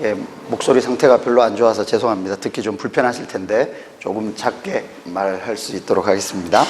예, 목소리 상태가 별로 안 좋아서 죄송합니다. 듣기 좀 불편하실 텐데 조금 작게 말할 수 있도록 하겠습니다.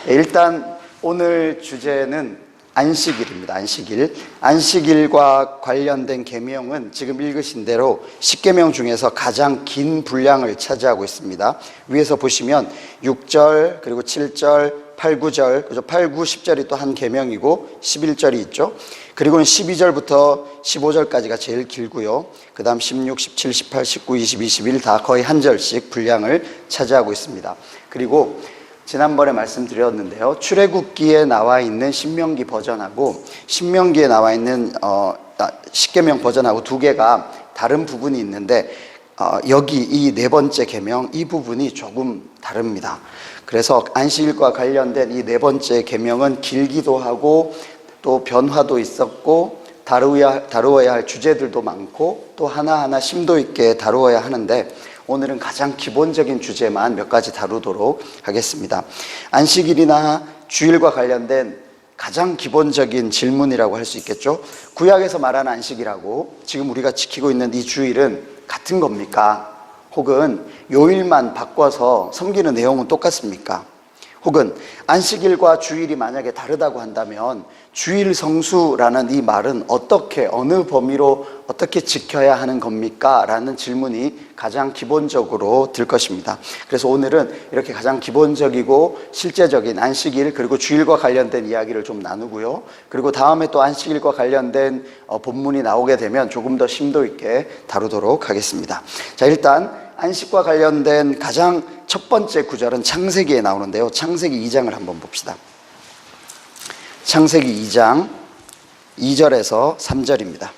예, 일단 오늘 주제는 안식일입니다. 안식일. 안식일과 관련된 계명은 지금 읽으신 대로 10계명 중에서 가장 긴 분량을 차지하고 있습니다. 위에서 보시면 6절, 그리고 7절, 8, 9절, 그죠? 8, 9, 10절이 또 한 계명이고 11절이 있죠. 그리고는 12절부터 15절까지가 제일 길고요. 그 다음 16, 17, 18, 19, 20, 21 다 거의 한 절씩 분량을 차지하고 있습니다. 그리고 지난번에 말씀드렸는데요, 출애굽기에 나와 있는 신명기 버전하고 신명기에 나와 있는 십계명 버전하고 두 개가 다른 부분이 있는데 여기 이 네 번째 계명 이 부분이 조금 다릅니다. 그래서 안식일과 관련된 이 네 번째 계명은 길기도 하고 또 변화도 있었고 다루어야 할 주제들도 많고 또 하나하나 심도 있게 다루어야 하는데 오늘은 가장 기본적인 주제만 몇 가지 다루도록 하겠습니다. 안식일이나 주일과 관련된 가장 기본적인 질문이라고 할 수 있겠죠. 구약에서 말하는 안식일하고 지금 우리가 지키고 있는 이 주일은 같은 겁니까? 혹은 요일만 바꿔서 섬기는 내용은 똑같습니까? 혹은 안식일과 주일이 만약에 다르다고 한다면 주일 성수라는 이 말은 어떻게 어느 범위로 어떻게 지켜야 하는 겁니까? 라는 질문이 가장 기본적으로 들 것입니다. 그래서 오늘은 이렇게 가장 기본적이고 실제적인 안식일 그리고 주일과 관련된 이야기를 좀 나누고요. 그리고 다음에 또 안식일과 관련된 본문이 나오게 되면 조금 더 심도 있게 다루도록 하겠습니다. 자, 일단 안식과 관련된 가장 첫 번째 구절은 창세기에 나오는데요. 창세기 2장을 한번 봅시다. 창세기 2장 2절에서 3절입니다.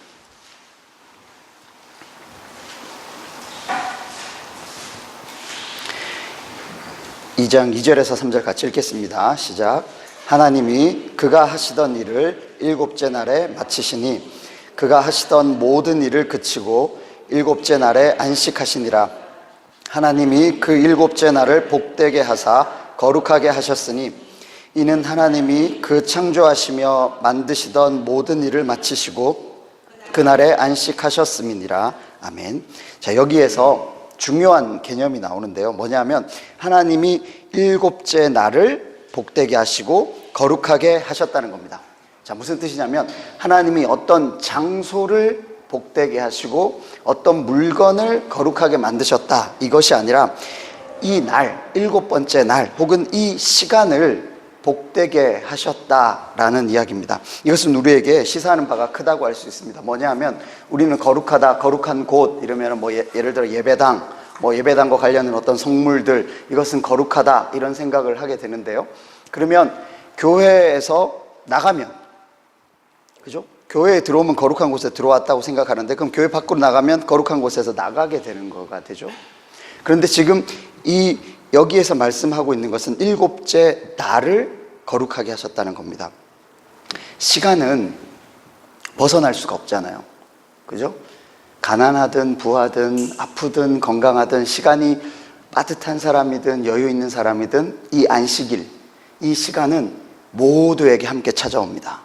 2장 2절에서 3절 같이 읽겠습니다. 시작. 하나님이 그가 하시던 일을 일곱째 날에 마치시니 그가 하시던 모든 일을 그치고 일곱째 날에 안식하시니라. 하나님이 그 일곱째 날을 복되게 하사 거룩하게 하셨으니 이는 하나님이 그 창조하시며 만드시던 모든 일을 마치시고 그날에 안식하셨음이니라. 아멘. 자, 여기에서 중요한 개념이 나오는데요. 뭐냐면 하나님이 일곱째 날을 복되게 하시고 거룩하게 하셨다는 겁니다. 자, 무슨 뜻이냐면 하나님이 어떤 장소를 복되게 하시고 어떤 물건을 거룩하게 만드셨다, 이것이 아니라 이 날, 일곱 번째 날 혹은 이 시간을 복되게 하셨다라는 이야기입니다. 이것은 우리에게 시사하는 바가 크다고 할 수 있습니다. 뭐냐 하면 우리는 거룩하다, 거룩한 곳 이러면 예를 들어 예배당, 예배당과 관련된 어떤 성물들, 이것은 거룩하다 이런 생각을 하게 되는데요. 그러면 교회에서 나가면, 그죠? 교회에 들어오면 거룩한 곳에 들어왔다고 생각하는데 그럼 교회 밖으로 나가면 거룩한 곳에서 나가게 되는 거가 되죠. 그런데 지금 여기에서 말씀하고 있는 것은 일곱째 날을 거룩하게 하셨다는 겁니다. 시간은 벗어날 수가 없잖아요. 그죠? 가난하든 부하든 아프든 건강하든 시간이 빠듯한 사람이든 여유 있는 사람이든 이 안식일, 이 시간은 모두에게 함께 찾아옵니다.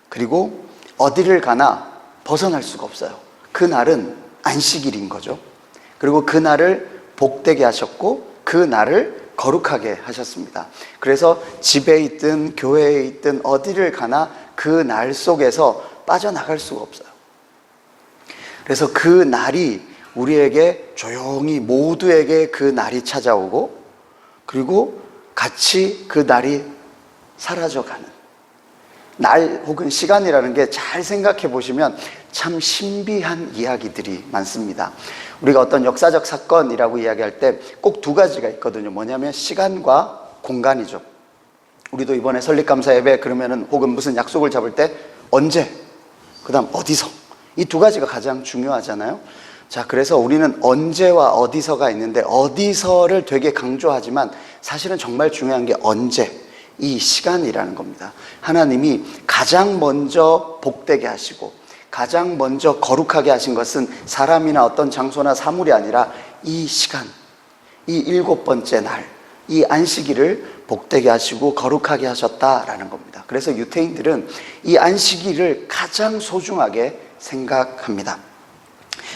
그리고 어디를 가나 벗어날 수가 없어요. 그날은 안식일인 거죠. 그리고 그날을 복되게 하셨고 그날을 거룩하게 하셨습니다. 그래서 집에 있든 교회에 있든 어디를 가나 그 날 속에서 빠져나갈 수가 없어요. 그래서 그 날이 우리에게 조용히 모두에게 그 날이 찾아오고 그리고 같이 그 날이 사라져가는 날 혹은 시간이라는 게 잘 생각해 보시면 참 신비한 이야기들이 많습니다. 우리가 어떤 역사적 사건이라고 이야기할 때 꼭 두 가지가 있거든요. 뭐냐면 시간과 공간이죠. 우리도 이번에 설립감사 예배 그러면은 혹은 무슨 약속을 잡을 때 언제, 그 다음 어디서, 이 두 가지가 가장 중요하잖아요. 자, 그래서 우리는 언제와 어디서가 있는데 어디서를 되게 강조하지만 사실은 정말 중요한 게 언제, 이 시간이라는 겁니다. 하나님이 가장 먼저 복되게 하시고 가장 먼저 거룩하게 하신 것은 사람이나 어떤 장소나 사물이 아니라 이 시간, 이 일곱 번째 날, 이 안식일을 복되게 하시고 거룩하게 하셨다라는 겁니다. 그래서 유태인들은 이 안식일을 가장 소중하게 생각합니다.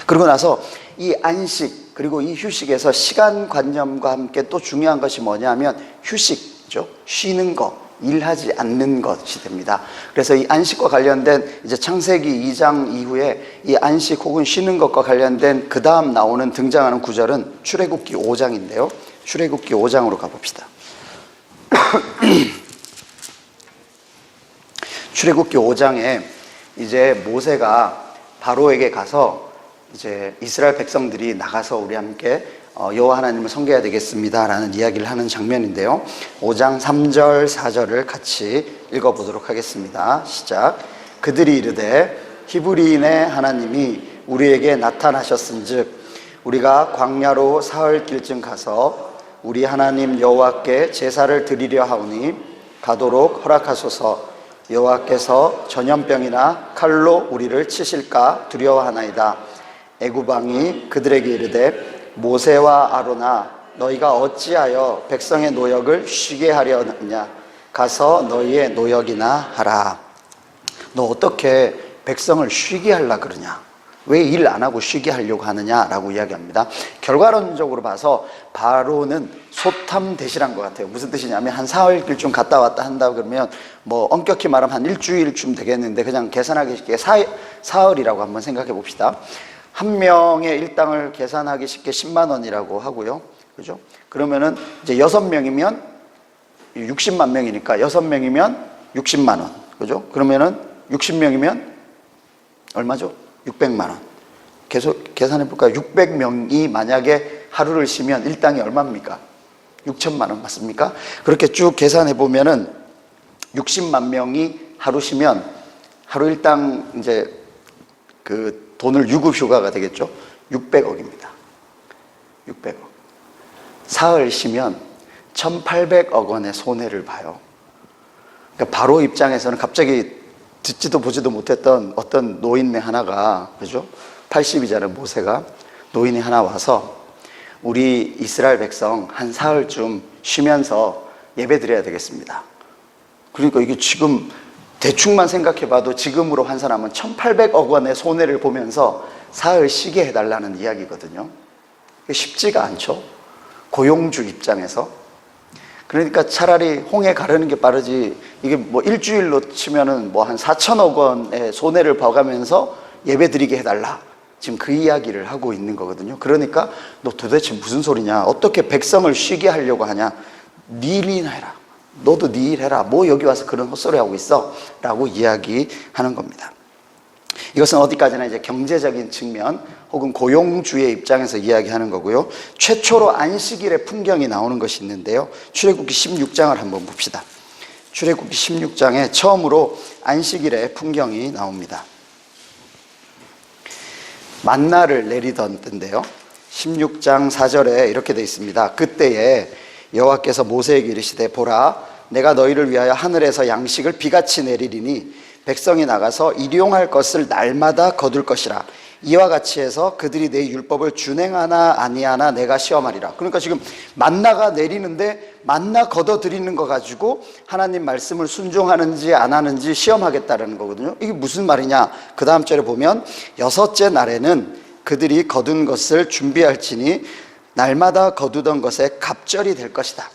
그러고 나서 이 안식 그리고 이 휴식에서 시간관념과 함께 또 중요한 것이 뭐냐면 휴식이죠. 쉬는 것, 일하지 않는 것이 됩니다. 그래서 이 안식과 관련된 이제 창세기 2장 이후에 이 안식 혹은 쉬는 것과 관련된 그 다음 나오는 등장하는 구절은 출애굽기 5장인데요. 출애굽기 5장으로 가봅시다. 출애굽기 5장에 이제 모세가 바로에게 가서 이제 이스라엘 백성들이 나가서 우리 함께 여호와 하나님을 섬겨야 되겠습니다 라는 이야기를 하는 장면인데요. 5장 3절 4절을 같이 읽어보도록 하겠습니다. 시작. 그들이 이르되 히브리인의 하나님이 우리에게 나타나셨은즉 우리가 광야로 사흘 길쯤 가서 우리 하나님 여호와께 제사를 드리려 하오니 가도록 허락하소서. 여호와께서 전염병이나 칼로 우리를 치실까 두려워하나이다. 애굽 왕이 그들에게 이르되 모세와 아론아 너희가 어찌하여 백성의 노역을 쉬게 하려느냐. 가서 너희의 노역이나 하라. 너 어떻게 백성을 쉬게 하려 그러냐. 왜 일 안 하고 쉬게 하려고 하느냐라고 이야기합니다. 결과론적으로 봐서 바로는 소탐대실한 것 같아요. 무슨 뜻이냐면 한 사흘쯤 갔다 왔다 한다 그러면 뭐 엄격히 말하면 한 일주일쯤 되겠는데 그냥 계산하기 쉽게 사흘이라고 한번 생각해 봅시다. 한 명의 일당을 계산하기 쉽게 10만 원이라고 하고요. 그죠? 그러면은 이제 6명이면 60만 명이니까 6명이면 60만 원. 그죠? 그러면은 60명이면 얼마죠? 600만 원. 계속 계산해 볼까요? 600명이 만약에 하루를 쉬면 일당이 얼마입니까? 6천만 원 맞습니까? 그렇게 쭉 계산해 보면은 60만 명이 하루 쉬면 하루 일당 이제 그 돈을 유급 휴가가 되겠죠? 600억입니다. 600억. 사흘 쉬면 1,800억 원의 손해를 봐요. 그러니까 바로 입장에서는 갑자기 듣지도 보지도 못했던 어떤 노인네 하나가, 그죠? 80이잖아요, 모세가. 노인이 하나 와서 우리 이스라엘 백성 한 사흘쯤 쉬면서 예배 드려야 되겠습니다. 그러니까 이게 지금 대충만 생각해 봐도 지금으로 환산하면 1,800억 원의 손해를 보면서 사흘 쉬게 해달라는 이야기거든요. 쉽지가 않죠. 고용주 입장에서. 그러니까 차라리 홍해 가르는 게 빠르지, 이게 뭐 일주일로 치면은 뭐 한 4천억 원의 손해를 봐가면서 예배 드리게 해달라. 지금 그 이야기를 하고 있는 거거든요. 그러니까 너 도대체 무슨 소리냐? 어떻게 백성을 쉬게 하려고 하냐? 네 일이나 해라. 너도 네 일 해라. 뭐 여기 와서 그런 헛소리 하고 있어? 라고 이야기하는 겁니다. 이것은 어디까지나 이제 경제적인 측면 혹은 고용주의 입장에서 이야기하는 거고요. 최초로 안식일의 풍경이 나오는 것이 있는데요. 출애굽기 16장을 한번 봅시다. 출애굽기 16장에 처음으로 안식일의 풍경이 나옵니다. 만나를 내리던 때인데요. 16장 4절에 이렇게 되어 있습니다. 그때에 여호와께서 모세에게 이르시되 보라 내가 너희를 위하여 하늘에서 양식을 비같이 내리리니 백성이 나가서 일용할 것을 날마다 거둘 것이라. 이와 같이 해서 그들이 내 율법을 준행하나 아니하나 내가 시험하리라. 그러니까 지금 만나가 내리는데 만나 걷어들이는 거 가지고 하나님 말씀을 순종하는지 안 하는지 시험하겠다라는 거거든요. 이게 무슨 말이냐? 그 다음 절에 보면 여섯째 날에는 그들이 거둔 것을 준비할지니 날마다 거두던 것에 갑절이 될 것이다.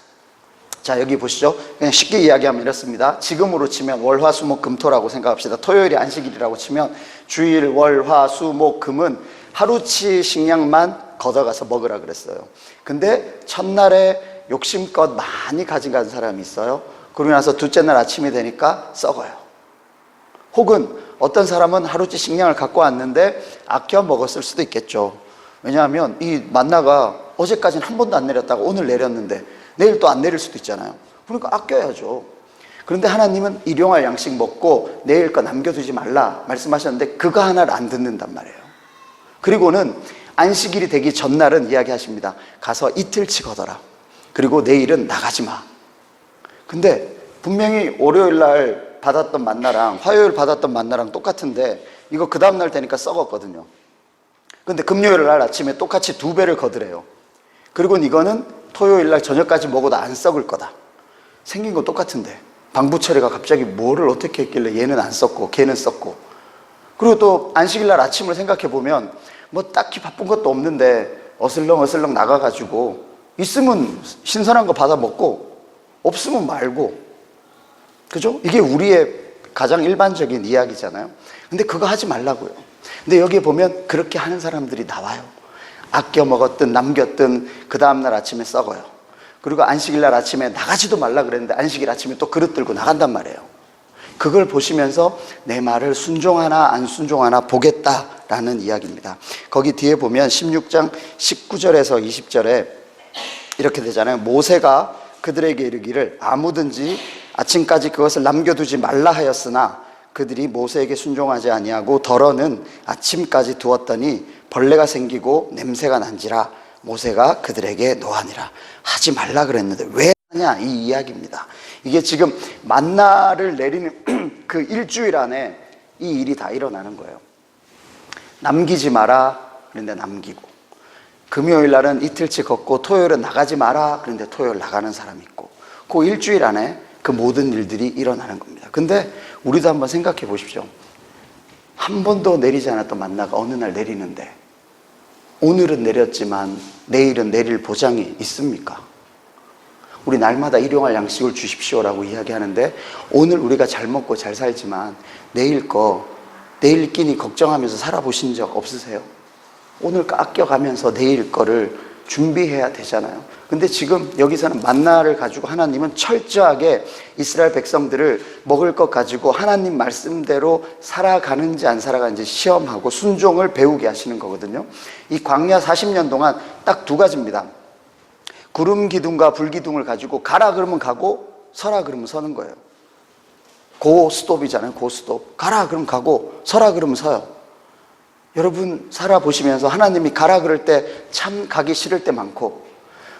자, 여기 보시죠. 그냥 쉽게 이야기하면 이렇습니다. 지금으로 치면 월, 화, 수, 목, 금, 토라고 생각합시다. 토요일이 안식일이라고 치면 주일, 월, 화, 수, 목, 금은 하루치 식량만 걷어가서 먹으라 그랬어요. 근데 첫날에 욕심껏 많이 가져간 사람이 있어요. 그러고 나서 둘째 날 아침이 되니까 썩어요. 혹은 어떤 사람은 하루치 식량을 갖고 왔는데 아껴 먹었을 수도 있겠죠. 왜냐하면 이 만나가 어제까지는 한 번도 안 내렸다가 오늘 내렸는데 내일 또 안 내릴 수도 있잖아요. 그러니까 아껴야죠. 그런데 하나님은 일용할 양식 먹고 내일 거 남겨두지 말라 말씀하셨는데 그거 하나를 안 듣는단 말이에요. 그리고는 안식일이 되기 전날은 이야기하십니다. 가서 이틀치 걷어라. 그리고 내일은 나가지 마. 근데 분명히 월요일 날 받았던 만나랑 화요일 받았던 만나랑 똑같은데 이거 그 다음날 되니까 썩었거든요. 근데 금요일 날 아침에 똑같이 2배를 거드래요. 그리고 이거는 토요일 날 저녁까지 먹어도 안 썩을 거다. 생긴 거 똑같은데 방부처리가 갑자기 뭐를 어떻게 했길래 얘는 안 썩고 걔는 썩고. 그리고 또 안식일 날 아침을 생각해 보면 뭐 딱히 바쁜 것도 없는데 어슬렁어슬렁 나가가지고 있으면 신선한 거 받아 먹고 없으면 말고, 그죠? 이게 우리의 가장 일반적인 이야기잖아요. 근데 그거 하지 말라고요. 근데 여기에 보면 그렇게 하는 사람들이 나와요. 아껴 먹었든 남겼든 그 다음날 아침에 썩어요. 그리고 안식일날 아침에 나가지도 말라 그랬는데 안식일 아침에 또 그릇 들고 나간단 말이에요. 그걸 보시면서 내 말을 순종하나 안 순종하나 보겠다라는 이야기입니다. 거기 뒤에 보면 16장 19절에서 20절에 이렇게 되잖아요. 모세가 그들에게 이르기를 아무든지 아침까지 그것을 남겨두지 말라 하였으나 그들이 모세에게 순종하지 아니하고 덜어는 아침까지 두었더니 벌레가 생기고 냄새가 난지라 모세가 그들에게 노하니라. 하지 말라 그랬는데 왜 하냐, 이 이야기입니다. 이게 지금 만나를 내리는 그 일주일 안에 이 일이 다 일어나는 거예요. 남기지 마라 그런데 남기고, 금요일 날은 이틀치 걷고 토요일은 나가지 마라 그런데 토요일 나가는 사람이 있고, 그 일주일 안에 그 모든 일들이 일어나는 겁니다. 근데 우리도 한번 생각해 보십시오. 한 번도 내리지 않았던 만나가 어느 날 내리는데 오늘은 내렸지만 내일은 내릴 보장이 있습니까? 우리 날마다 일용할 양식을 주십시오라고 이야기하는데 오늘 우리가 잘 먹고 잘 살지만 내일 끼니 걱정하면서 살아보신 적 없으세요? 오늘 거 아껴가면서 내일 거를 준비해야 되잖아요. 근데 지금 여기서는 만나를 가지고 하나님은 철저하게 이스라엘 백성들을 먹을 것 가지고 하나님 말씀대로 살아가는지 안 살아가는지 시험하고 순종을 배우게 하시는 거거든요. 이 광야 40년 동안 딱 두 가지입니다. 구름 기둥과 불 기둥을 가지고 가라 그러면 가고 서라 그러면 서는 거예요. 고스톱이잖아요. 고스톱. 가라 그러면 가고 서라 그러면 서요. 여러분 살아보시면서 하나님이 가라 그럴 때 참 가기 싫을 때 많고,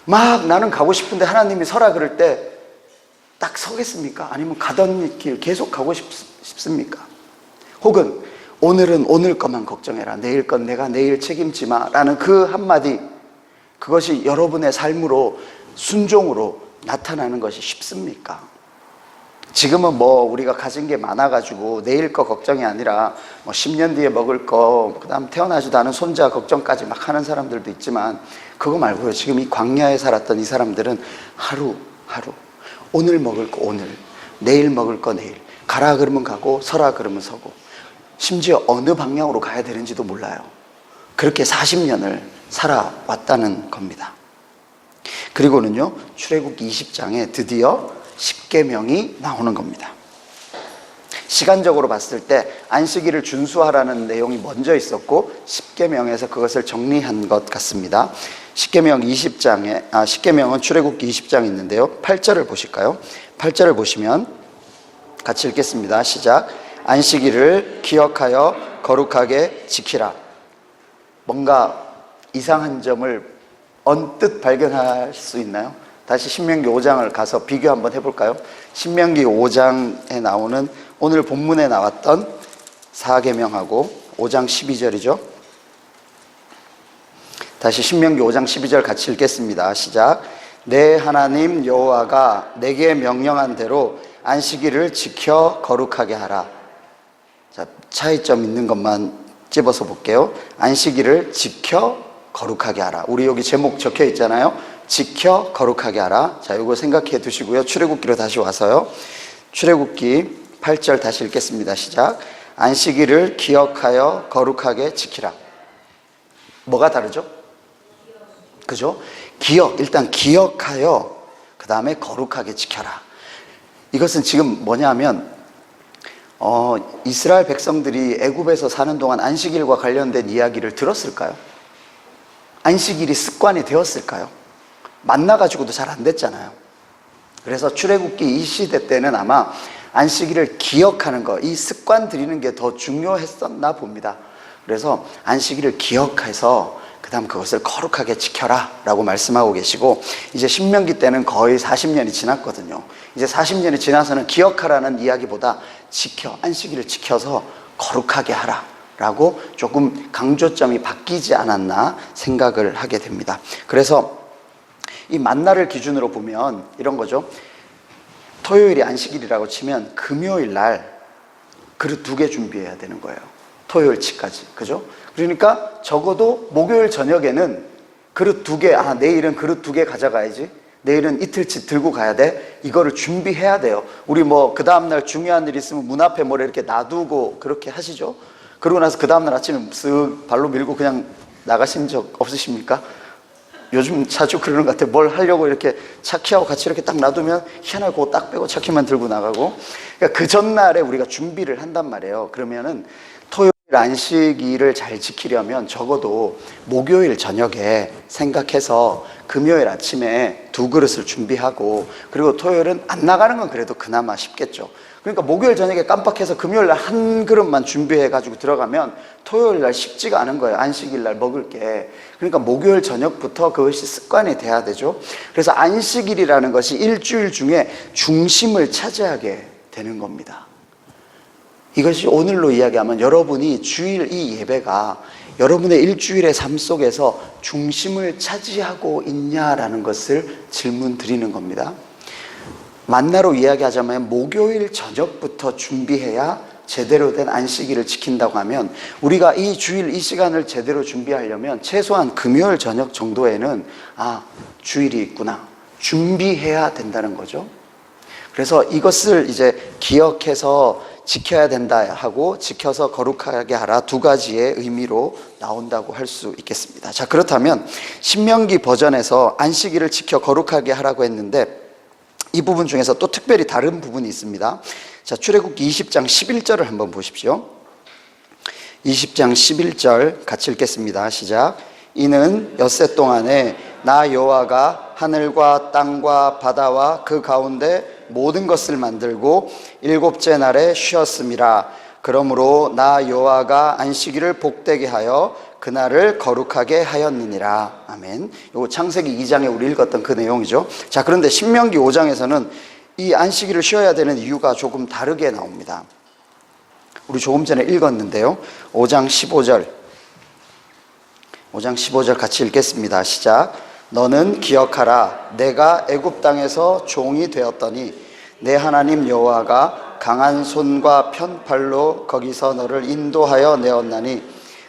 막 나는 가고 싶은데 하나님이 서라 그럴 때 딱 서겠습니까? 아니면 가던 길 계속 가고 싶습니까? 혹은 오늘은 오늘 것만 걱정해라, 내일 건 내가 내일 책임지 마 라는 그 한마디, 그것이 여러분의 삶으로 순종으로 나타나는 것이 쉽습니까? 지금은 뭐 우리가 가진 게 많아가지고 내일 거 걱정이 아니라 뭐 10년 뒤에 먹을 거, 그 다음 태어나지도 않은 손자 걱정까지 막 하는 사람들도 있지만 그거 말고요. 지금 이 광야에 살았던 이 사람들은 하루 오늘 먹을 거 오늘, 내일 먹을 거 내일, 가라 그러면 가고 서라 그러면 서고, 심지어 어느 방향으로 가야 되는지도 몰라요. 그렇게 40년을 살아왔다는 겁니다. 그리고는요, 출애굽기 20장에 드디어 십계명이 나오는 겁니다. 시간적으로 봤을 때 안식일을 준수하라는 내용이 먼저 있었고 십계명에서 그것을 정리한 것 같습니다. 십계명 20장에 십계명은 출애굽기 20장에 있는데요. 8절을 보실까요? 8절을 보시면 같이 읽겠습니다. 시작. 안식일을 기억하여 거룩하게 지키라. 뭔가 이상한 점을 언뜻 발견할 수 있나요? 다시 신명기 5장을 가서 비교 한번 해볼까요? 신명기 5장에 나오는 오늘 본문에 나왔던 4계명하고 5장 12절이죠. 다시 신명기 5장 12절 같이 읽겠습니다. 시작. 내 하나님 여호와가 내게 명령한 대로 안식일을 지켜 거룩하게 하라. 자, 차이점 있는 것만 집어서 볼게요. 안식일을 지켜 거룩하게 하라. 우리 여기 제목 적혀 있잖아요. 지켜 거룩하게 하라. 자, 이거 생각해 두시고요. 출애굽기로 다시 와서요. 출애굽기 8절 다시 읽겠습니다. 시작. 안식일을 기억하여 거룩하게 지키라. 뭐가 다르죠? 그죠? 일단 기억하여 그 다음에 거룩하게 지켜라. 이것은 지금 뭐냐면 이스라엘 백성들이 애굽에서 사는 동안 안식일과 관련된 이야기를 들었을까요? 안식일이 습관이 되었을까요? 만나가지고도 잘 안 됐잖아요. 그래서 출애굽기 이 시대 때는 아마 안식일을 기억하는 거, 이 습관 들이는 게 더 중요했었나 봅니다. 그래서 안식일을 기억해서 그 다음 그것을 거룩하게 지켜라 라고 말씀하고 계시고, 이제 신명기 때는 거의 40년이 지났거든요. 이제 40년이 지나서는 기억하라는 이야기보다 안식일을 지켜서 거룩하게 하라 라고 조금 강조점이 바뀌지 않았나 생각을 하게 됩니다. 그래서 이 만나를 기준으로 보면 이런 거죠. 토요일이 안식일이라고 치면 금요일 날 그릇 2개 준비해야 되는 거예요. 토요일치까지. 그죠? 그러니까 적어도 목요일 저녁에는 그릇 2개, 내일은 그릇 2개 가져가야지. 내일은 이틀치 들고 가야 돼. 이거를 준비해야 돼요. 우리 그 다음날 중요한 일 있으면 문 앞에 이렇게 놔두고 그렇게 하시죠? 그러고 나서 그 다음날 아침에 쓱 발로 밀고 그냥 나가신 적 없으십니까? 요즘 자주 그러는 것 같아요. 뭘 하려고 이렇게 차키하고 같이 이렇게 딱 놔두면 희한하게 그거 딱 빼고 차키만 들고 나가고. 그러니까 그 전날에 우리가 준비를 한단 말이에요. 그러면은 토요일 안식일을 잘 지키려면 적어도 목요일 저녁에 생각해서 금요일 아침에 2그릇을 준비하고, 그리고 토요일은 안 나가는 건 그래도 그나마 쉽겠죠. 그러니까 목요일 저녁에 깜빡해서 금요일 날 1그릇만 준비해가지고 들어가면 토요일 날 쉽지가 않은 거예요. 안식일 날 먹을 게. 그러니까 목요일 저녁부터 그것이 습관이 돼야 되죠. 그래서 안식일이라는 것이 일주일 중에 중심을 차지하게 되는 겁니다. 이것이 오늘로 이야기하면 여러분이 주일 이 예배가 여러분의 일주일의 삶 속에서 중심을 차지하고 있냐라는 것을 질문 드리는 겁니다. 만나로 이야기하자면 목요일 저녁부터 준비해야 제대로 된 안식일을 지킨다고 하면, 우리가 이 주일 이 시간을 제대로 준비하려면 최소한 금요일 저녁 정도에는 주일이 있구나 준비해야 된다는 거죠. 그래서 이것을 이제 기억해서 지켜야 된다 하고 지켜서 거룩하게 하라 2가지의 의미로 나온다고 할 수 있겠습니다. 자, 그렇다면 신명기 버전에서 안식일을 지켜 거룩하게 하라고 했는데 이 부분 중에서 또 특별히 다른 부분이 있습니다. 자, 출애굽기 20장 11절을 한번 보십시오. 20장 11절 같이 읽겠습니다. 시작. 이는 엿새 동안에 나 여호와가 하늘과 땅과 바다와 그 가운데 모든 것을 만들고 7째 날에 쉬었음이라. 그러므로 나 여호와가 안식일을 복되게 하여 그날을 거룩하게 하였느니라. 아멘. 요거 창세기 2장에 우리 읽었던 그 내용이죠. 자, 그런데 신명기 5장에서는 이 안식일을 쉬어야 되는 이유가 조금 다르게 나옵니다. 우리 조금 전에 읽었는데요. 5장 15절 같이 읽겠습니다. 시작. 너는 기억하라. 내가 애굽 땅에서 종이 되었더니 내 하나님 여호와가 강한 손과 편팔로 거기서 너를 인도하여 내었나니,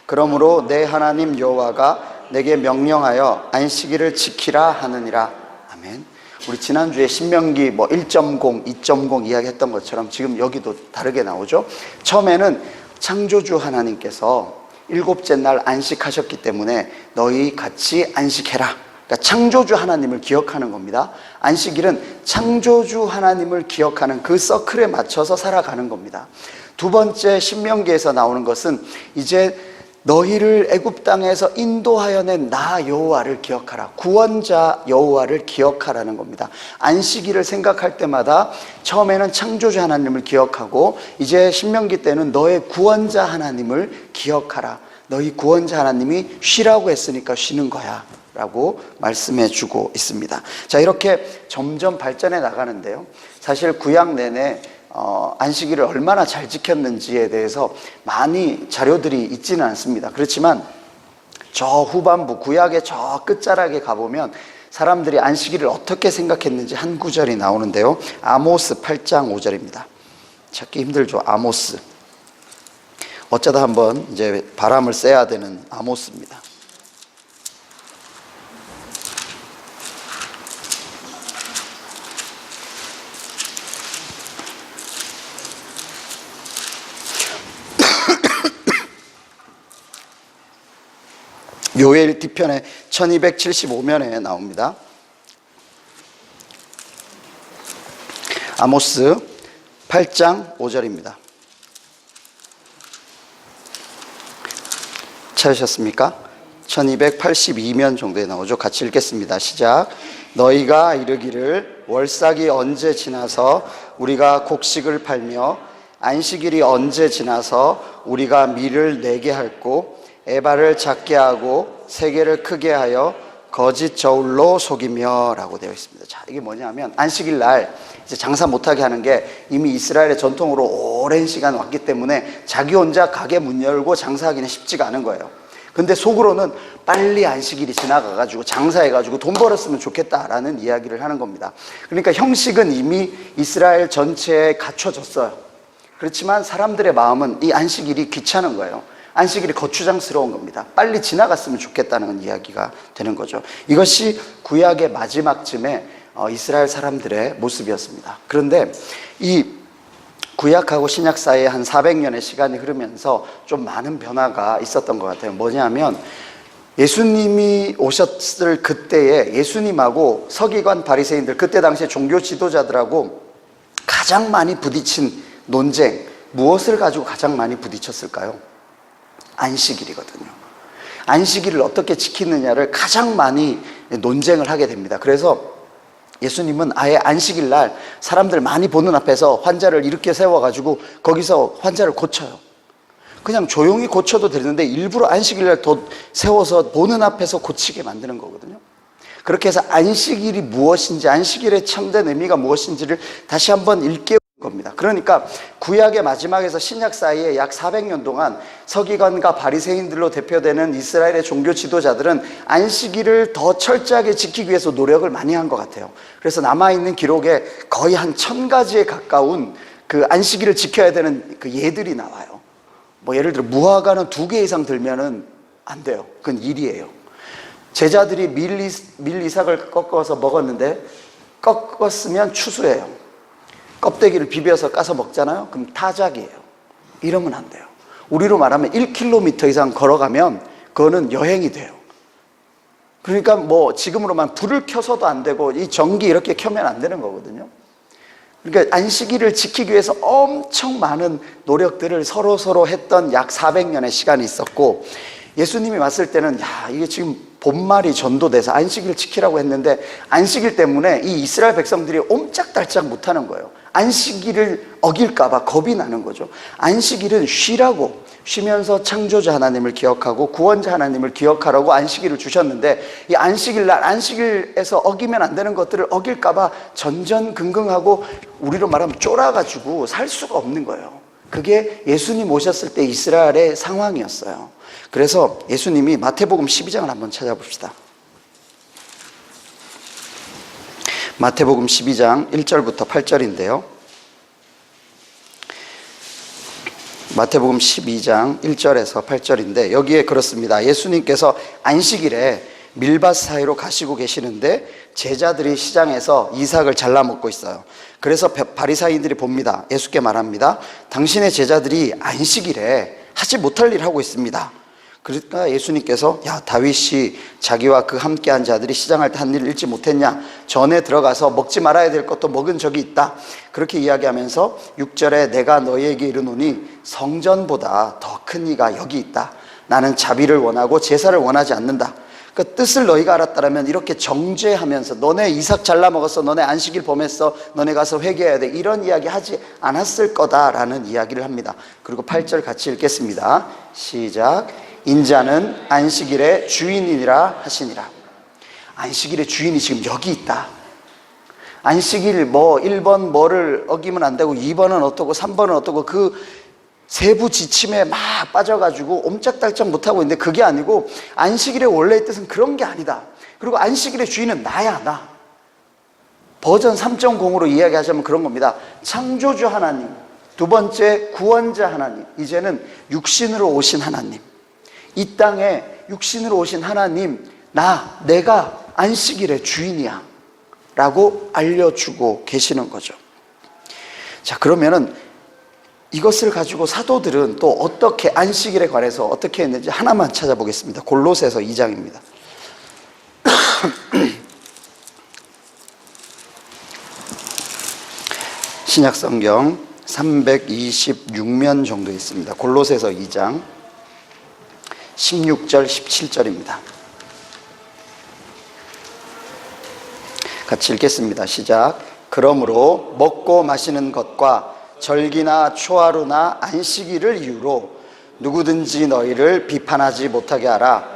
그러므로 내 하나님 여호와가 내게 명령하여 안식일을 지키라 하느니라. 아멘. 우리 지난주에 신명기 1.0, 2.0 이야기했던 것처럼 지금 여기도 다르게 나오죠. 처음에는 창조주 하나님께서 7째 날 안식하셨기 때문에 너희 같이 안식해라. 그러니까 창조주 하나님을 기억하는 겁니다. 안식일은 창조주 하나님을 기억하는 그 서클에 맞춰서 살아가는 겁니다. 2번째 신명기에서 나오는 것은 이제 너희를 애굽 땅에서 인도하여 낸 나 여호와를 기억하라. 구원자 여호와를 기억하라는 겁니다. 안식일을 생각할 때마다 처음에는 창조주 하나님을 기억하고, 이제 신명기 때는 너의 구원자 하나님을 기억하라. 너희 구원자 하나님이 쉬라고 했으니까 쉬는 거야 라고 말씀해 주고 있습니다. 자, 이렇게 점점 발전해 나가는데요. 사실 구약 내내 안식일을 얼마나 잘 지켰는지에 대해서 많이 자료들이 있지는 않습니다. 그렇지만 저 후반부 구약의 저 끝자락에 가보면 사람들이 안식일을 어떻게 생각했는지 한 구절이 나오는데요. 아모스 8장 5절입니다. 찾기 힘들죠. 아모스. 어쩌다 한번 이제 바람을 쐬야 되는 아모스입니다. 요엘 뒤편에 1275면에 나옵니다. 아모스 8장 5절입니다. 찾으셨습니까? 1282면 정도에 나오죠. 같이 읽겠습니다. 시작. 너희가 이르기를 월삭이 언제 지나서 우리가 곡식을 팔며 안식일이 언제 지나서 우리가 밀을 내게 할꼬, 에바를 작게 하고 세계를 크게 하여 거짓 저울로 속이며 라고 되어 있습니다. 자, 이게 뭐냐면 안식일 날 이제 장사 못하게 하는 게 이미 이스라엘의 전통으로 오랜 시간 왔기 때문에 자기 혼자 가게 문 열고 장사하기는 쉽지가 않은 거예요. 근데 속으로는 빨리 안식일이 지나가가지고 장사해가지고 돈 벌었으면 좋겠다라는 이야기를 하는 겁니다. 그러니까 형식은 이미 이스라엘 전체에 갖춰졌어요. 그렇지만 사람들의 마음은 이 안식일이 귀찮은 거예요. 안식일이 거추장스러운 겁니다. 빨리 지나갔으면 좋겠다는 이야기가 되는 거죠. 이것이 구약의 마지막쯤에 이스라엘 사람들의 모습이었습니다. 그런데 이 구약하고 신약 사이에 한 400년의 시간이 흐르면서 좀 많은 변화가 있었던 것 같아요. 뭐냐면 예수님이 오셨을 그때에 예수님하고 서기관 바리새인들, 그때 당시에 종교 지도자들하고 가장 많이 부딪힌 논쟁, 무엇을 가지고 가장 많이 부딪혔을까요? 안식일이거든요. 안식일을 어떻게 지키느냐를 가장 많이 논쟁을 하게 됩니다. 그래서 예수님은 아예 안식일 날 사람들 많이 보는 앞에서 환자를 이렇게 세워가지고 거기서 환자를 고쳐요. 그냥 조용히 고쳐도 되는데 일부러 안식일 날 더 세워서 보는 앞에서 고치게 만드는 거거든요. 그렇게 해서 안식일이 무엇인지, 안식일의 참된 의미가 무엇인지를 다시 한번 일깨우는 겁니다. 그러니까 구약의 마지막에서 신약 사이에 약 400년 동안 서기관과 바리새인들로 대표되는 이스라엘의 종교 지도자들은 안식일을 더 철저하게 지키기 위해서 노력을 많이 한 것 같아요. 그래서 남아있는 기록에 거의 한 1000가지에 가까운 그 안식일을 지켜야 되는 그 예들이 나와요. 뭐 예를 들어 무화과는 2개 이상 들면은 안 돼요. 그건 일이에요. 제자들이 밀이삭을 꺾어서 먹었는데 꺾었으면 추수예요. 껍데기를 비벼서 까서 먹잖아요. 그럼 타작이에요. 이러면 안 돼요. 우리로 말하면 1km 이상 걸어가면 그거는 여행이 돼요. 그러니까 뭐 지금으로만 불을 켜서도 안 되고 이 전기 이렇게 켜면 안 되는 거거든요. 그러니까 안식일을 지키기 위해서 엄청 많은 노력들을 서로 했던 약 400년의 시간이 있었고, 예수님이 왔을 때는 이게 지금 본말이 전도돼서 안식일을 지키라고 했는데 안식일 때문에 이 이스라엘 백성들이 옴짝달짝 못하는 거예요. 안식일을 어길까 봐 겁이 나는 거죠. 안식일은 쉬라고, 쉬면서 창조자 하나님을 기억하고 구원자 하나님을 기억하라고 안식일을 주셨는데, 이 안식일 날 안식일에서 어기면 안 되는 것들을 어길까 봐 전전긍긍하고 우리로 말하면 쫄아가지고 살 수가 없는 거예요. 그게 예수님 오셨을 때 이스라엘의 상황이었어요. 그래서 예수님이 마태복음 12장을 한번 찾아봅시다. 마태복음 12장 1절부터 8절인데요. 마태복음 12장 1절에서 8절인데 여기에 그렇습니다. 예수님께서 안식일에 밀밭 사이로 가시고 계시는데 제자들이 시장에서 이삭을 잘라 먹고 있어요. 그래서 바리새인들이 봅니다. 예수께 말합니다. 당신의 제자들이 안식일에 하지 못할 일을 하고 있습니다. 그러니까 예수님께서 다윗이 자기와 그 함께한 자들이 시장할 때 한 일을 잊지 못했냐? 전에 들어가서 먹지 말아야 될 것도 먹은 적이 있다. 그렇게 이야기하면서 6절에 내가 너희에게 이르노니 성전보다 더 큰 이가 여기 있다. 나는 자비를 원하고 제사를 원하지 않는다. 그 뜻을 너희가 알았다면 이렇게 정죄하면서 너네 이삭 잘라 먹었어, 너네 안식일 범했어, 너네 가서 회개해야 돼, 이런 이야기 하지 않았을 거다라는 이야기를 합니다. 그리고 8절 같이 읽겠습니다. 시작. 인자는 안식일의 주인이라 하시니라. 안식일의 주인이 지금 여기 있다. 안식일 1번 뭐를 어기면 안 되고 2번은 어떻고 3번은 어떻고 그 세부 지침에 막 빠져가지고 옴짝달짝 못하고 있는데, 그게 아니고 안식일의 원래의 뜻은 그런 게 아니다. 그리고 안식일의 주인은 나야, 나. 버전 3.0으로 이야기하자면 그런 겁니다. 창조주 하나님, 두 번째 구원자 하나님, 이제는 육신으로 오신 하나님, 이 땅에 육신으로 오신 하나님, 내가 안식일의 주인이야 라고 알려주고 계시는 거죠. 자, 그러면은 이것을 가지고 사도들은 또 어떻게 안식일에 관해서 어떻게 했는지 하나만 찾아보겠습니다. 골로새서 2장입니다. 신약성경 326면 정도 있습니다. 골로새서 2장 16절 17절입니다. 같이 읽겠습니다. 시작. 그러므로 먹고 마시는 것과 절기나 초하루나 안식일을 이유로 누구든지 너희를 비판하지 못하게 하라.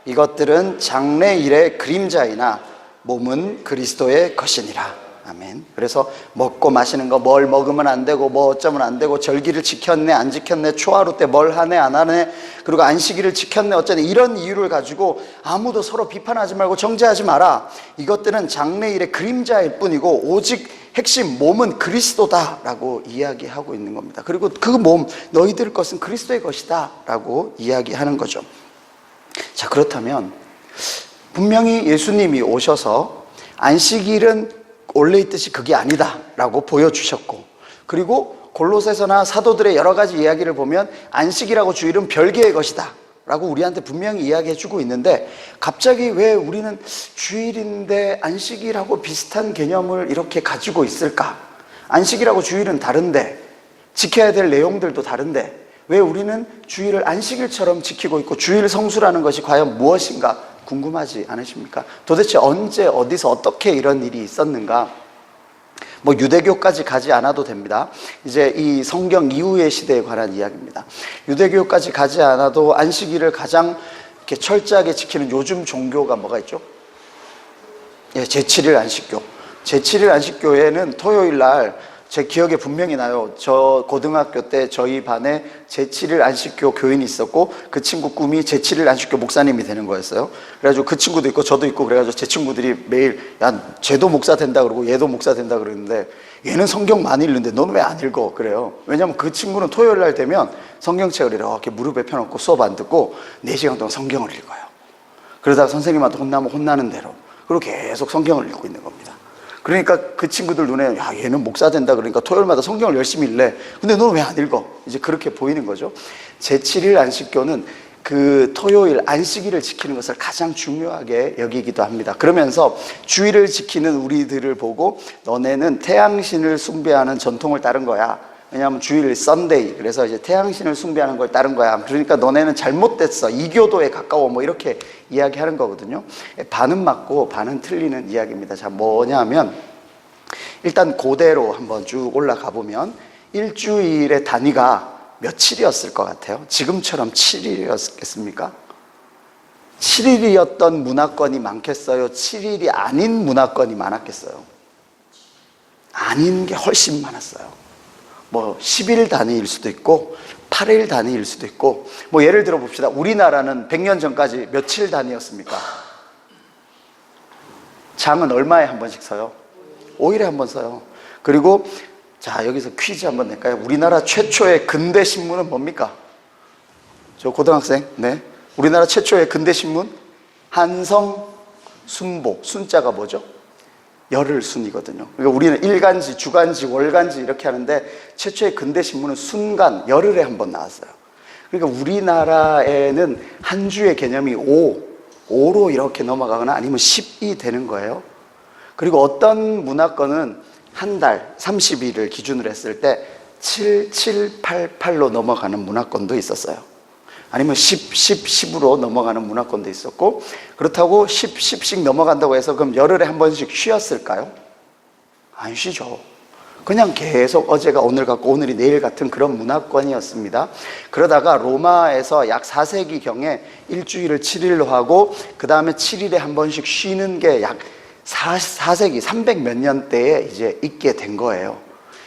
이것들은 장래일의 그림자이나 몸은 그리스도의 것이니라. 아멘. 그래서 먹고 마시는 거, 뭘 먹으면 안 되고 뭐 어쩌면 안 되고, 절기를 지켰네 안 지켰네, 초하루 때 뭘 하네 안 하네, 그리고 안식일을 지켰네 어쩌네, 이런 이유를 가지고 아무도 서로 비판하지 말고 정죄하지 마라. 이것들은 장래일의 그림자일 뿐이고 오직 핵심 몸은 그리스도다라고 이야기하고 있는 겁니다. 그리고 그 몸, 너희들 것은 그리스도의 것이다라고 이야기하는 거죠. 자, 그렇다면 분명히 예수님이 오셔서 안식일은 원래 있듯이 그게 아니다라고 보여주셨고, 그리고 골로새서나 사도들의 여러 가지 이야기를 보면 안식일하고 주일은 별개의 것이다 라고 우리한테 분명히 이야기해 주고 있는데, 갑자기 왜 우리는 주일인데 안식일하고 비슷한 개념을 이렇게 가지고 있을까? 안식일하고 주일은 다른데, 지켜야 될 내용들도 다른데 왜 우리는 주일을 안식일처럼 지키고 있고, 주일 성수라는 것이 과연 무엇인가 궁금하지 않으십니까? 도대체 언제 어디서 어떻게 이런 일이 있었는가? 뭐 유대교까지 가지 않아도 됩니다. 이제 이 성경 이후의 시대에 관한 이야기입니다. 유대교까지 가지 않아도 안식일을 가장 이렇게 철저하게 지키는 요즘 종교가 뭐가 있죠? 예, 제7일 안식교. 제7일 안식교에는 토요일 날, 제 기억에 분명히 나요. 저 고등학교 때 저희 반에 제7일 안식교 교인이 있었고, 그 친구 꿈이 제7일 안식교 목사님이 되는 거였어요. 그래가지고 그 친구도 있고 저도 있고, 그래가지고 제 친구들이 매일 야, 쟤도 목사 된다 그러고 얘도 목사 된다 그러는데, 얘는 성경 많이 읽는데 너는 왜 안 읽어? 그래요. 왜냐면 그 친구는 토요일 날 되면 성경책을 이렇게 무릎에 펴놓고 수업 안 듣고 4시간 동안 성경을 읽어요. 그러다가 선생님한테 혼나면 혼나는 대로, 그리고 계속 성경을 읽고 있는 겁니다. 그러니까 그 친구들 눈에, 야, 얘는 목사 된다 그러니까 토요일마다 성경을 열심히 읽래. 근데 너는 왜 안 읽어? 이제 그렇게 보이는 거죠. 제7일 안식교는 그 토요일 안식일을 지키는 것을 가장 중요하게 여기기도 합니다. 그러면서 주일을 지키는 우리들을 보고, 너네는 태양신을 숭배하는 전통을 따른 거야. 왜냐하면 주일 썬데이, 그래서 이제 태양신을 숭배하는 걸 따른 거야. 그러니까 너네는 잘못됐어, 이교도에 가까워, 뭐 이렇게 이야기하는 거거든요. 반은 맞고 반은 틀리는 이야기입니다. 자, 뭐냐면 일단 고대로 한번 쭉 올라가 보면 일주일의 단위가 며칠이었을 것 같아요? 지금처럼 7일이었겠습니까? 7일이었던 문화권이 많겠어요? 7일이 아닌 문화권이 많았겠어요? 아닌 게 훨씬 많았어요. 뭐 10일 단위일 수도 있고 8일 단위일 수도 있고, 뭐 예를 들어 봅시다. 우리나라는 100년 전까지 며칠 단위였습니까? 장은 얼마에 한 번씩 서요? 5일에 한 번 서요. 그리고 자, 여기서 퀴즈 한번 낼까요? 우리나라 최초의 근대 신문은 뭡니까? 저 고등학생, 네. 우리나라 최초의 근대 신문? 한성 순보. 순자가 뭐죠? 열흘 순이거든요. 그러니까 우리는 일간지, 주간지, 월간지 이렇게 하는데, 최초의 근대 신문은 순간, 열흘에 한 번 나왔어요. 그러니까 우리나라에는 한 주의 개념이 5로 이렇게 넘어가거나 아니면 10이 되는 거예요. 그리고 어떤 문화권은 한 달, 30일을 기준으로 했을 때 7, 7, 8, 8로 넘어가는 문화권도 있었어요. 아니면 10, 10, 10으로 넘어가는 문화권도 있었고, 그렇다고 10, 10씩 넘어간다고 해서 그럼 열흘에 한 번씩 쉬었을까요? 안 쉬죠. 그냥 계속 어제가 오늘 같고 오늘이 내일 같은 그런 문화권이었습니다. 그러다가 로마에서 약 4세기경에 일주일을 7일로 하고, 그 다음에 7일에 한 번씩 쉬는 게 약 4세기, 300 몇 년대에 이제 있게 된 거예요.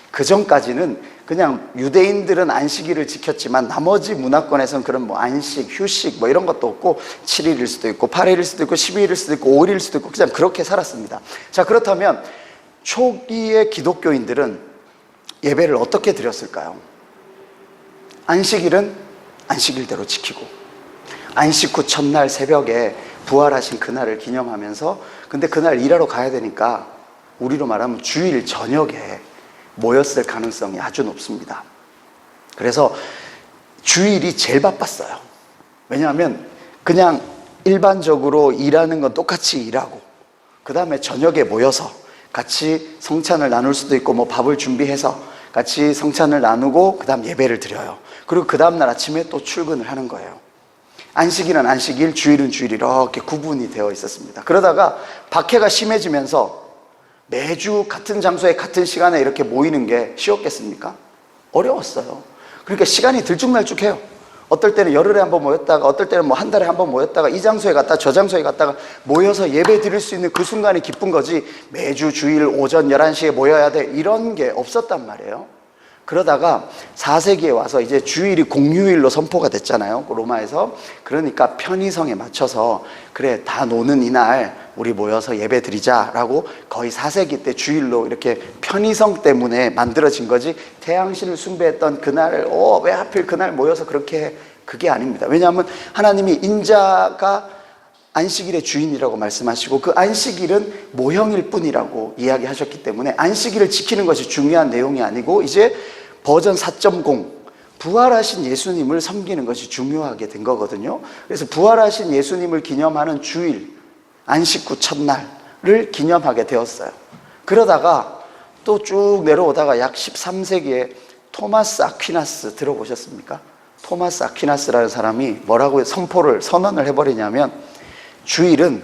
그 전까지는 그냥 유대인들은 안식일을 지켰지만 나머지 문화권에서는 그런 뭐 안식, 휴식 뭐 이런 것도 없고 7일일 수도 있고 8일일 수도 있고 12일일 수도 있고 5일일 수도 있고 그냥 그렇게 살았습니다. 자, 그렇다면 초기의 기독교인들은 예배를 어떻게 드렸을까요? 안식일은 안식일대로 지키고, 안식 후 첫날 새벽에 부활하신 그날을 기념하면서, 근데 그날 일하러 가야 되니까 우리로 말하면 주일 저녁에 모였을 가능성이 아주 높습니다. 그래서 주일이 제일 바빴어요. 왜냐하면 그냥 일반적으로 일하는 건 똑같이 일하고, 그 다음에 저녁에 모여서 같이 성찬을 나눌 수도 있고, 뭐 밥을 준비해서 같이 성찬을 나누고 그 다음 예배를 드려요. 그리고 그 다음날 아침에 또 출근을 하는 거예요. 안식일은 안식일, 주일은 주일, 이렇게 구분이 되어 있었습니다. 그러다가 박해가 심해지면서 매주 같은 장소에 같은 시간에 이렇게 모이는 게 쉬웠겠습니까? 어려웠어요. 그러니까 시간이 들쭉날쭉해요. 어떨 때는 열흘에 한 번 모였다가, 어떨 때는 뭐 한 달에 한 번 모였다가, 이 장소에 갔다가 저 장소에 갔다가 모여서 예배 드릴 수 있는 그 순간이 기쁜 거지, 매주 주일 오전 11시에 모여야 돼 이런 게 없었단 말이에요. 그러다가 4세기에 와서 이제 주일이 공휴일로 선포가 됐잖아요, 로마에서. 그러니까 편의성에 맞춰서 그래, 다 노는 이날 우리 모여서 예배 드리자라고 거의 4세기 때 주일로 이렇게 편의성 때문에 만들어진 거지, 태양신을 숭배했던 그날 왜 하필 그날 모여서 그렇게 해? 그게 아닙니다. 왜냐하면 하나님이 인자가 안식일의 주인이라고 말씀하시고 그 안식일은 모형일 뿐이라고 이야기하셨기 때문에 안식일을 지키는 것이 중요한 내용이 아니고 이제 버전 4.0 부활하신 예수님을 섬기는 것이 중요하게 된 거거든요. 그래서 부활하신 예수님을 기념하는 주일, 안식구 첫날을 기념하게 되었어요. 그러다가 또 쭉 내려오다가 약 13세기에 토마스 아퀴나스 들어보셨습니까? 토마스 아퀴나스라는 사람이 뭐라고 선언을 해버리냐면, 주일은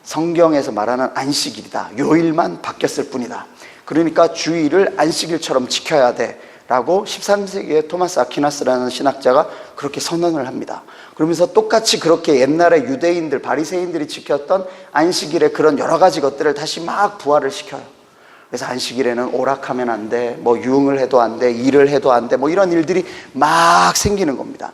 성경에서 말하는 안식일이다, 요일만 바뀌었을 뿐이다, 그러니까 주일을 안식일처럼 지켜야 돼 라고 13세기에 토마스 아퀴나스라는 신학자가 그렇게 선언을 합니다. 그러면서 똑같이 그렇게 옛날에 유대인들, 바리새인들이 지켰던 안식일의 그런 여러 가지 것들을 다시 막 부활을 시켜요. 그래서 안식일에는 오락하면 안 돼, 뭐 유흥을 해도 안 돼, 일을 해도 안 돼, 뭐 이런 일들이 막 생기는 겁니다.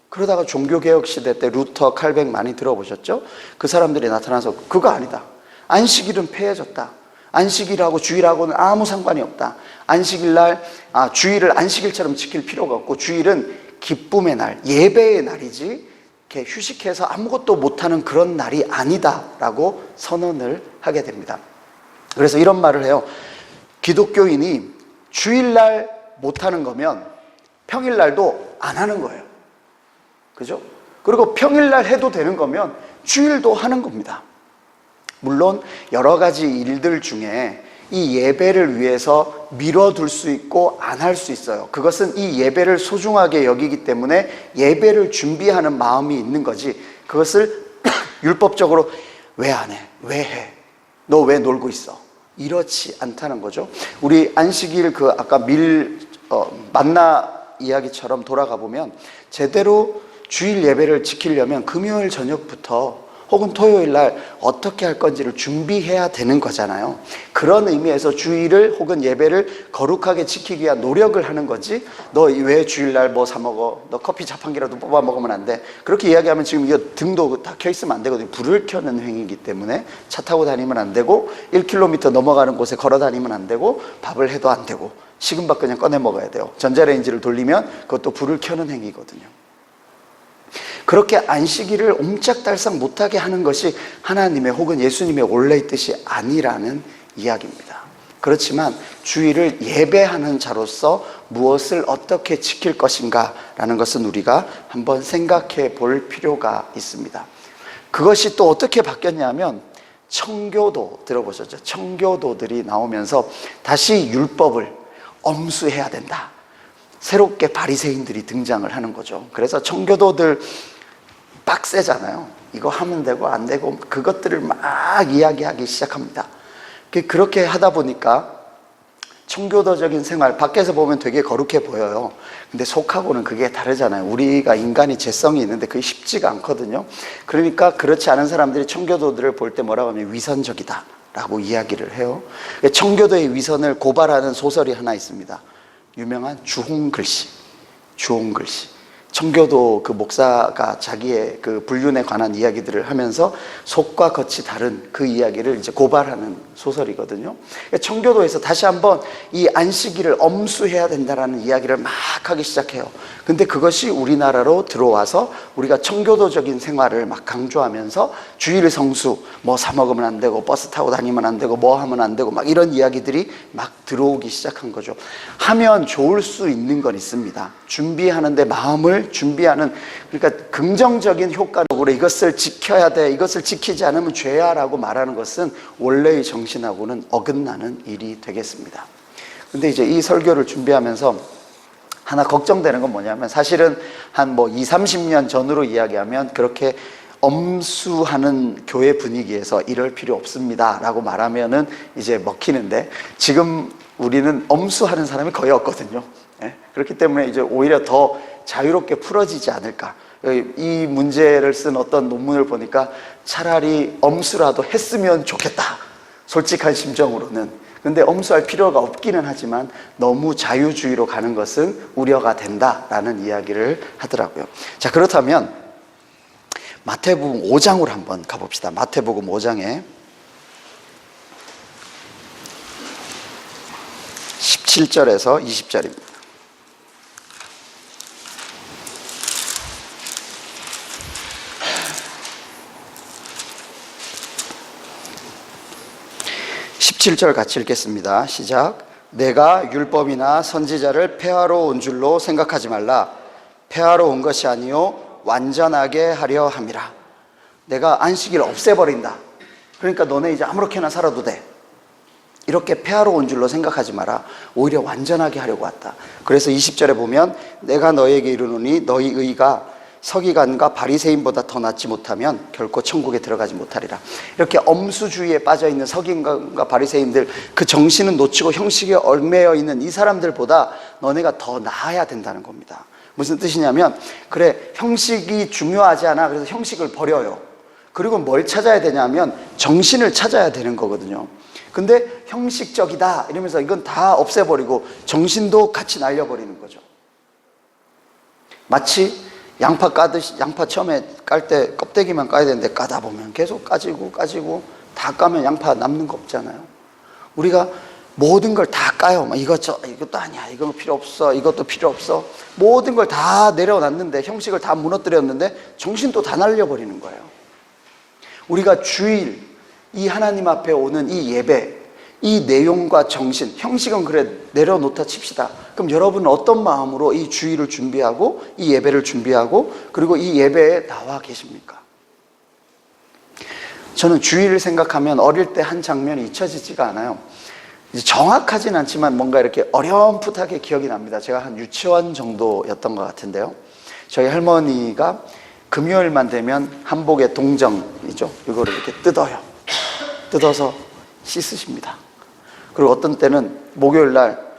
그러다가 종교개혁 시대 때 루터, 칼뱅 많이 들어보셨죠? 그 사람들이 나타나서 그거 아니다, 안식일은 폐해졌다, 안식일하고 주일하고는 아무 상관이 없다, 안식일날 주일을 안식일처럼 지킬 필요가 없고 주일은 기쁨의 날, 예배의 날이지 이렇게 휴식해서 아무것도 못하는 그런 날이 아니다 라고 선언을 하게 됩니다. 그래서 이런 말을 해요. 기독교인이 주일날 못하는 거면 평일날도 안 하는 거예요. 그죠? 그리고 평일날 해도 되는 거면 주일도 하는 겁니다. 물론 여러 가지 일들 중에 이 예배를 위해서 미뤄둘 수 있고 안 할 수 있어요. 그것은 이 예배를 소중하게 여기기 때문에 예배를 준비하는 마음이 있는 거지, 그것을 율법적으로 왜 안 해? 왜 해? 너 왜 놀고 있어? 이렇지 않다는 거죠. 우리 안식일 아까 만나 이야기처럼 돌아가 보면 제대로 주일 예배를 지키려면 금요일 저녁부터 혹은 토요일 날 어떻게 할 건지를 준비해야 되는 거잖아요. 그런 의미에서 주일을 혹은 예배를 거룩하게 지키기 위한 노력을 하는 거지, 너 왜 주일날 뭐 사 먹어? 너 커피 자판기라도 뽑아 먹으면 안 돼? 그렇게 이야기하면 지금 이거 등도 다 켜 있으면 안 되거든요. 불을 켜는 행위이기 때문에 차 타고 다니면 안 되고 1km 넘어가는 곳에 걸어 다니면 안 되고 밥을 해도 안 되고 식은 밥 그냥 꺼내 먹어야 돼요. 전자레인지를 돌리면 그것도 불을 켜는 행위거든요. 그렇게 안식일을 옴짝달싹 못하게 하는 것이 하나님의 혹은 예수님의 원래의 뜻이 아니라는 이야기입니다. 그렇지만 주일을 예배하는 자로서 무엇을 어떻게 지킬 것인가 라는 것은 우리가 한번 생각해 볼 필요가 있습니다. 그것이 또 어떻게 바뀌었냐면 청교도 들어보셨죠? 청교도들이 나오면서 다시 율법을 엄수해야 된다, 새롭게 바리새인들이 등장을 하는 거죠. 그래서 청교도들 빡세잖아요. 이거 하면 되고 안 되고 그것들을 막 이야기하기 시작합니다. 그렇게 하다 보니까 청교도적인 생활, 밖에서 보면 되게 거룩해 보여요. 근데 속하고는 그게 다르잖아요. 우리가 인간이 죄성이 있는데 그게 쉽지가 않거든요. 그러니까 그렇지 않은 사람들이 청교도들을 볼 때 뭐라고 하면 위선적이다 라고 이야기를 해요. 청교도의 위선을 고발하는 소설이 하나 있습니다. 유명한 주홍글씨. 청교도 그 목사가 자기의 그 불륜에 관한 이야기들을 하면서 속과 겉이 다른 그 이야기를 이제 고발하는 소설이거든요. 청교도에서 다시 한번 이 안식일을 엄수해야 된다라는 이야기를 막 하기 시작해요. 근데 그것이 우리나라로 들어와서 우리가 청교도적인 생활을 막 강조하면서 주일 성수, 뭐 사 먹으면 안 되고 버스 타고 다니면 안 되고 뭐 하면 안 되고 막 이런 이야기들이 막 들어오기 시작한 거죠. 하면 좋을 수 있는 건 있습니다. 준비하는데 마음을 준비하는, 그러니까 긍정적인 효과로 이것을 지켜야 돼, 이것을 지키지 않으면 죄야 라고 말하는 것은 원래의 정신하고는 어긋나는 일이 되겠습니다. 근데 이제 이 설교를 준비하면서 하나 걱정되는 건 뭐냐면, 사실은 한 20-30년 전으로 이야기하면 그렇게 엄수하는 교회 분위기에서 이럴 필요 없습니다 라고 말하면은 이제 먹히는데, 지금 우리는 엄수하는 사람이 거의 없거든요. 그렇기 때문에 이제 오히려 더 자유롭게 풀어지지 않을까. 이 문제를 쓴 어떤 논문을 보니까 차라리 엄수라도 했으면 좋겠다, 솔직한 심정으로는 근데 엄수할 필요가 없기는 하지만 너무 자유주의로 가는 것은 우려가 된다라는 이야기를 하더라고요. 자, 그렇다면 마태복음 5장으로 한번 가봅시다. 마태복음 5장에 17절에서 20절입니다. (17절) 같이 읽겠습니다. 시작. 내가 율법이나 선지자를 폐하러 온 줄로 생각하지 말라. 폐하러 온 것이 아니요 완전하게 하려 함이라. 내가 안식일을 없애버린다. 그러니까 너네 이제 아무렇게나 살아도 돼. 이렇게 폐하러 온 줄로 생각하지 마라. 오히려 완전하게 하려고 왔다. 그래서 20절에 보면 내가 너희에게 이르노니 너희 의가 서기관과 바리새인보다 더 낫지 못하면 결코 천국에 들어가지 못하리라. 이렇게 엄수주의에 빠져있는 서기관과 바리새인들, 그 정신은 놓치고 형식에 얽매여 있는 이 사람들보다 너네가 더 나아야 된다는 겁니다. 무슨 뜻이냐면, 그래 형식이 중요하지 않아. 그래서 형식을 버려요. 그리고 뭘 찾아야 되냐면 정신을 찾아야 되는 거거든요. 근데 형식적이다 이러면서 이건 다 없애버리고 정신도 같이 날려버리는 거죠. 마치 양파 까듯이, 양파 처음에 깔 때 껍데기만 까야 되는데 까다 보면 계속 까지고 다 까면 양파 남는 거 없잖아요. 우리가 모든 걸 다 까요. 이것도 아니야, 이건 필요 없어, 이것도 필요 없어, 모든 걸 다 내려놨는데, 형식을 다 무너뜨렸는데 정신도 다 날려버리는 거예요. 우리가 주일, 이 하나님 앞에 오는 이 예배, 이 내용과 정신, 형식은 그래 내려놓다 칩시다. 그럼 여러분은 어떤 마음으로 이 주일을 준비하고 이 예배를 준비하고 그리고 이 예배에 나와 계십니까? 저는 주일을 생각하면 어릴 때 한 장면이 잊혀지지가 않아요. 이제 정확하진 않지만 뭔가 이렇게 어렴풋하게 기억이 납니다. 제가 한 유치원 정도였던 것 같은데요. 저희 할머니가 금요일만 되면 한복의 동정이죠. 이거를 이렇게 뜯어요. 뜯어서 씻으십니다. 그리고 어떤 때는 목요일 날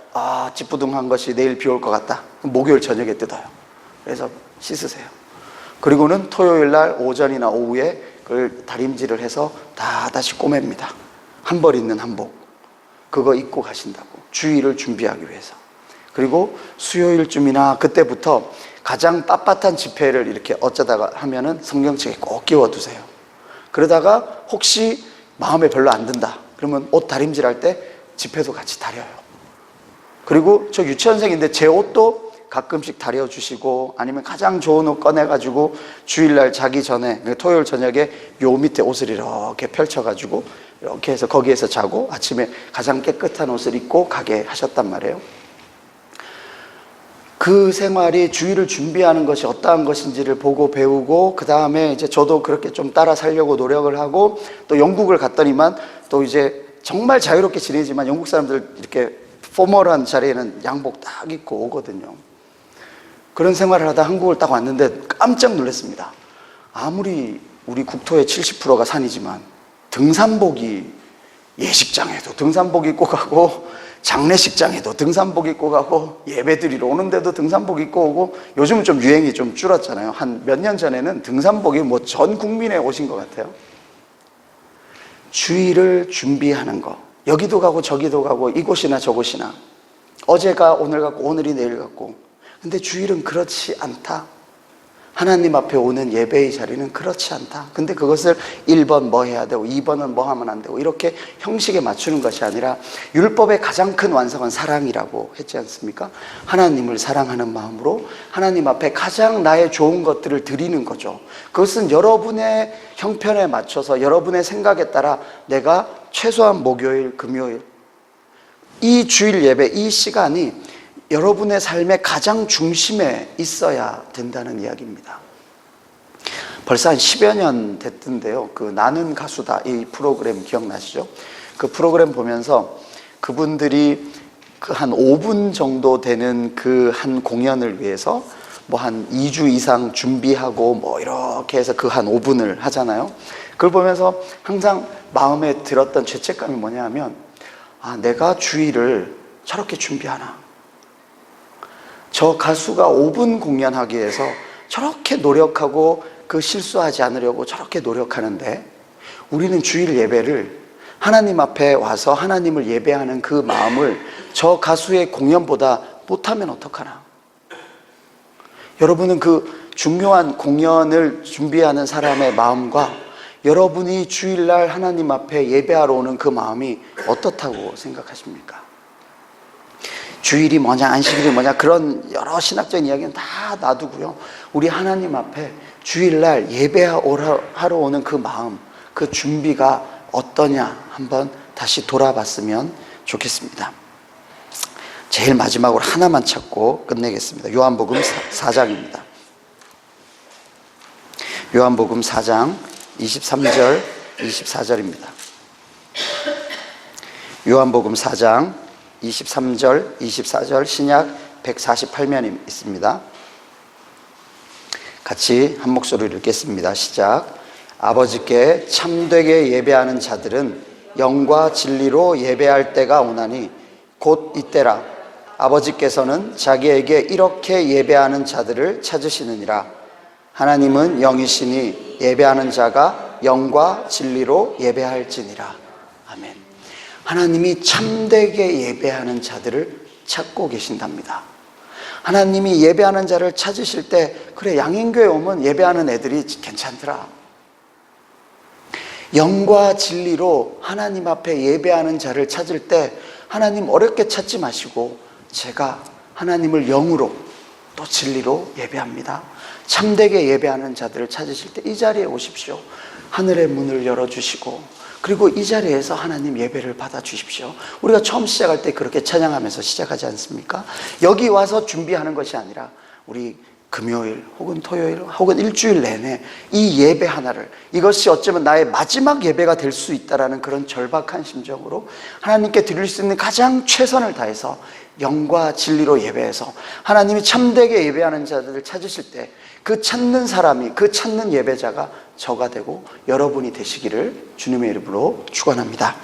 찌뿌둥한 것이 내일 비 올 것 같다. 그럼 목요일 저녁에 뜯어요. 그래서 씻으세요. 그리고는 토요일 날 오전이나 오후에 그걸 다림질을 해서 다시 꼬맵니다. 한 벌 있는 한복. 그거 입고 가신다고. 주일을 준비하기 위해서. 그리고 수요일쯤이나 그때부터 가장 빳빳한 지폐를 이렇게 어쩌다가 하면은 성경책에 꼭 끼워두세요. 그러다가 혹시 마음에 별로 안 든다. 그러면 옷 다림질할 때 지폐도 같이 다려요. 그리고 저 유치원생인데 제 옷도 가끔씩 다려주시고, 아니면 가장 좋은 옷 꺼내가지고 주일날 자기 전에, 토요일 저녁에 요 밑에 옷을 이렇게 펼쳐가지고 이렇게 해서 거기에서 자고 아침에 가장 깨끗한 옷을 입고 가게 하셨단 말이에요. 그 생활이 주일을 준비하는 것이 어떠한 것인지를 보고 배우고, 그 다음에 이제 저도 그렇게 좀 따라 살려고 노력을 하고, 또 영국을 갔더니만 또 이제 정말 자유롭게 지내지만 영국 사람들 이렇게 포멀한 자리에는 양복 딱 입고 오거든요. 그런 생활을 하다 한국을 딱 왔는데 깜짝 놀랐습니다. 아무리 우리 국토의 70%가 산이지만 등산복이, 예식장에도 등산복 입고 가고, 장례식장에도 등산복 입고 가고, 예배드리러 오는데도 등산복 입고 오고, 요즘은 좀 유행이 좀 줄었잖아요. 한 몇 년 전에는 등산복이 뭐 전 국민의 옷인 것 같아요. 주일을 준비하는 거, 여기도 가고 저기도 가고, 이곳이나 저곳이나, 어제가 오늘 같고 오늘이 내일 같고. 근데 주일은 그렇지 않다. 하나님 앞에 오는 예배의 자리는 그렇지 않다. 근데 그것을 1번 뭐 해야 되고 2번은 뭐 하면 안 되고 이렇게 형식에 맞추는 것이 아니라, 율법의 가장 큰 완성은 사랑이라고 했지 않습니까? 하나님을 사랑하는 마음으로 하나님 앞에 가장 나의 좋은 것들을 드리는 거죠. 그것은 여러분의 형편에 맞춰서 여러분의 생각에 따라 내가 최소한 목요일, 금요일, 이 주일 예배, 이 시간이 여러분의 삶의 가장 중심에 있어야 된다는 이야기입니다. 벌써 한 10여 년 됐던데요. 그 나는 가수다, 이 프로그램 기억나시죠? 그 프로그램 보면서 그분들이 그 한 5분 정도 되는 그 한 공연을 위해서 뭐 한 2주 이상 준비하고 뭐 이렇게 해서 그 한 5분을 하잖아요. 그걸 보면서 항상 마음에 들었던 죄책감이 뭐냐 하면, 내가 주일을 저렇게 준비하나? 저 가수가 5분 공연하기 위해서 저렇게 노력하고 그 실수하지 않으려고 저렇게 노력하는데, 우리는 주일 예배를 하나님 앞에 와서 하나님을 예배하는 그 마음을 저 가수의 공연보다 못하면 어떡하나? 여러분은 그 중요한 공연을 준비하는 사람의 마음과 여러분이 주일날 하나님 앞에 예배하러 오는 그 마음이 어떻다고 생각하십니까? 주일이 뭐냐, 안식일이 뭐냐, 그런 여러 신학적인 이야기는 다 놔두고요. 우리 하나님 앞에 주일날 예배하러 오는 그 마음, 그 준비가 어떠냐 한번 다시 돌아봤으면 좋겠습니다. 제일 마지막으로 하나만 찾고 끝내겠습니다. 요한복음 4장입니다. 요한복음 4장 23절, 24절입니다. 요한복음 4장 23절, 24절 신약 148면이 있습니다. 같이 한 목소리로 읽겠습니다. 시작. 아버지께 참되게 예배하는 자들은 영과 진리로 예배할 때가 오나니 곧 이때라. 아버지께서는 자기에게 이렇게 예배하는 자들을 찾으시느니라. 하나님은 영이시니 예배하는 자가 영과 진리로 예배할지니라. 아멘. 하나님이 참되게 예배하는 자들을 찾고 계신답니다. 하나님이 예배하는 자를 찾으실 때, 그래, 양인교회 오면 예배하는 애들이 괜찮더라. 영과 진리로 하나님 앞에 예배하는 자를 찾을 때 하나님 어렵게 찾지 마시고 제가 하나님을 영으로 또 진리로 예배합니다. 참되게 예배하는 자들을 찾으실 때 이 자리에 오십시오. 하늘의 문을 열어주시고 그리고 이 자리에서 하나님 예배를 받아주십시오. 우리가 처음 시작할 때 그렇게 찬양하면서 시작하지 않습니까? 여기 와서 준비하는 것이 아니라 우리 금요일 혹은 토요일 혹은 일주일 내내 이 예배 하나를, 이것이 어쩌면 나의 마지막 예배가 될 수 있다는 그런 절박한 심정으로 하나님께 드릴 수 있는 가장 최선을 다해서 영과 진리로 예배해서 하나님이 참되게 예배하는 자들을 찾으실 때 그 찾는 사람이, 그 찾는 예배자가 저가 되고 여러분이 되시기를 주님의 이름으로 축원합니다.